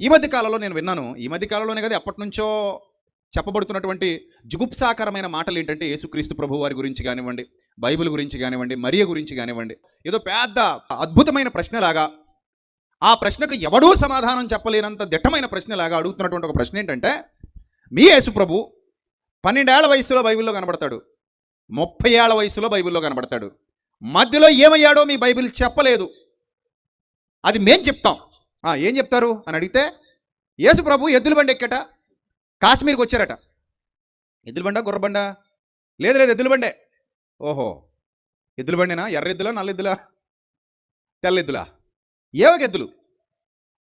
ఈ మధ్య కాలంలో నేను విన్నాను, ఈ మధ్య కాలంలోనే కదా ఎప్పటినుంచో చెప్పబడుతున్నటువంటి జుగుప్సాకరమైన మాటలు ఏంటంటే యేసుక్రీస్తు ప్రభు వారి గురించి కానివ్వండి, బైబిల్ గురించి కానివ్వండి, మరియ గురించి కానివ్వండి, ఏదో పెద్ద అద్భుతమైన ప్రశ్నలాగా, ఆ ప్రశ్నకు ఎవడూ సమాధానం చెప్పలేనంత దిట్టమైన ప్రశ్నలాగా అడుగుతున్నటువంటి ఒక ప్రశ్న ఏంటంటే, మీ యేసు ప్రభు 12 ఏళ్ల వయసులో బైబిల్లో కనబడతాడు, 30 ఏళ్ల వయసులో బైబిల్లో కనబడతాడు, మధ్యలో ఏమయ్యాడో మీ బైబిల్ చెప్పలేదు, అది మేం చెప్తాం. ఏం చెప్తారు అని అడిగితే, యేసు ప్రభు ఎద్దుల బండి ఎక్కట కాశ్మీర్కి వచ్చారట. ఎద్దుల బండా గుర్రబండా? లేదు లేదు, ఎద్దుల బండే. ఓహో, ఎద్దుల బండేనా? ఎర్ర ఎద్దులా, నల్ల ఎద్దులా, తెల్ల ఎద్దులా? ఏవో ఎద్దులు,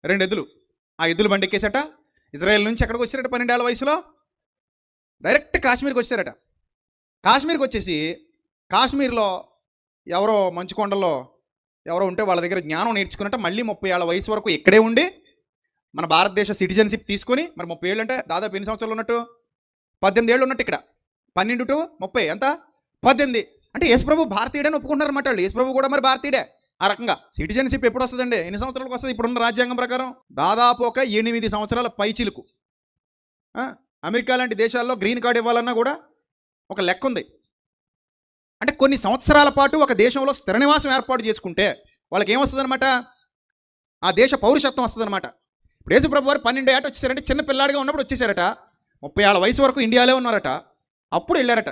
2 ఎద్దులు. ఆ ఎద్దుల బండి ఎక్కేసట ఇజ్రాయెల్ నుంచి ఎక్కడికి వచ్చారట 12 ఏళ్ల వయసులో? డైరెక్ట్ కాశ్మీర్కి వచ్చారట. కాశ్మీర్కి వచ్చేసి కాశ్మీర్లో ఎవరో మంచు కొండల్లో ఎవరో ఉంటే వాళ్ళ దగ్గర జ్ఞానం నేర్చుకున్నట్ట మళ్ళీ 30 ఏళ్ల వయసు వరకు ఇక్కడే ఉండి మన భారతదేశ సిటిజన్షిప్ తీసుకొని, మరి 30 ఏళ్ళు అంటే దాదాపు ఎన్ని సంవత్సరాలు ఉన్నట్టు? 18 ఏళ్ళు ఉన్నట్టు ఇక్కడ. 12 to 30 ఎంత? 18. అంటే యేసుప్రభు భారతీయుడని ఒప్పుకుంటున్నారన్నమాట వాళ్ళు. యేసుప్రభు కూడా మరి భారతీయుడే. ఆ రకంగా సిటిజన్షిప్ ఎప్పుడు వస్తుందండి? ఎన్ని సంవత్సరాలకు వస్తుంది? ఇప్పుడున్న రాజ్యాంగం ప్రకారం దాదాపు ఒక 8 సంవత్సరాల పైచిలుకు. అమెరికా లాంటి దేశాల్లో గ్రీన్ కార్డ్ ఇవ్వాలన్నా కూడా ఒక లెక్క ఉంది. అంటే కొన్ని సంవత్సరాల పాటు ఒక దేశంలో స్థిర నివాసం ఏర్పాటు చేసుకుంటే వాళ్ళకి ఏమొస్తుంది అనమాట? ఆ దేశ పౌరుషత్వం వస్తుంది అనమాట. ఇప్పుడు యేసుప్రభు వారు 12 ఏట వచ్చేసారంటే, చిన్న పిల్లాడిగా ఉన్నప్పుడు వచ్చేసారట. 30 ఏళ్ల వయసు వరకు ఇండియాలో ఉన్నారట, అప్పుడు వెళ్ళారట.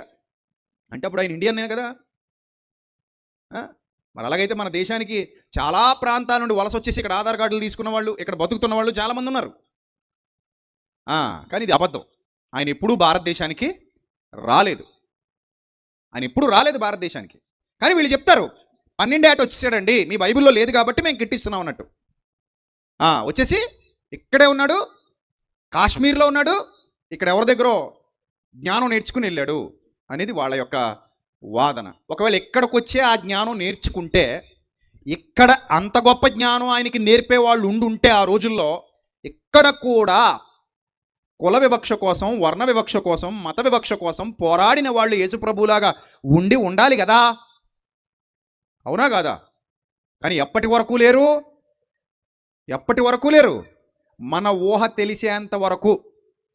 అంటే అప్పుడు ఆయన ఇండియన్నే కదా. మరి అలాగైతే మన దేశానికి చాలా ప్రాంతాల నుండి వలస వచ్చేసి ఇక్కడ ఆధార్ కార్డులు తీసుకున్న వాళ్ళు, ఇక్కడ బతుకుతున్న వాళ్ళు చాలామంది ఉన్నారు. కానీ ఇది అబద్ధం. ఆయన ఎప్పుడూ భారతదేశానికి రాలేదు. ఆయన ఎప్పుడు రాలేదు భారతదేశానికి. కానీ వీళ్ళు చెప్తారు 12 ఏట వచ్చేసాడండి, మీ బైబిల్లో లేదు కాబట్టి మేము గిట్టిస్తున్నాం అన్నట్టు. వచ్చేసి ఇక్కడే ఉన్నాడు, కాశ్మీర్లో ఉన్నాడు, ఇక్కడ ఎవరి దగ్గరో జ్ఞానం నేర్చుకుని వెళ్ళాడు అనేది వాళ్ళ యొక్క వాదన. ఒకవేళ ఇక్కడికి వచ్చే ఆ జ్ఞానం నేర్చుకుంటే, ఇక్కడ అంత గొప్ప జ్ఞానం ఆయనకి నేర్పే వాళ్ళు ఉండుంటే ఆ రోజుల్లో, ఇక్కడ కూడా కుల వివక్ష కోసం, వర్ణ వివక్ష కోసం, మత వివక్ష కోసం పోరాడిన వాళ్ళు యేసుప్రభులాగా ఉండాలి కదా, అవునా కాదా? కానీ ఎప్పటి వరకు లేరు. మన ఊహ తెలిసేంత వరకు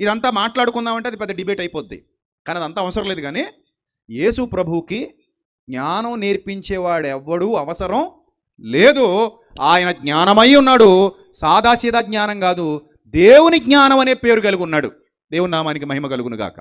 ఇదంతా మాట్లాడుకుందామంటే అది పెద్ద డిబేట్ అయిపోద్ది. కానీ అదంతా అవసరం లేదు. కానీ యేసు ప్రభువుకి జ్ఞానం నేర్పించేవాడు ఎవ్వడూ అవసరం లేదు. ఆయన జ్ఞానమై ఉన్నాడు, సాదాసీదా జ్ఞానం కాదు, దేవుని జ్ఞానం అనే పేరు కలిగి ఉన్నాడు. దేవుని నామానికి మహిమ కలుగును గాక.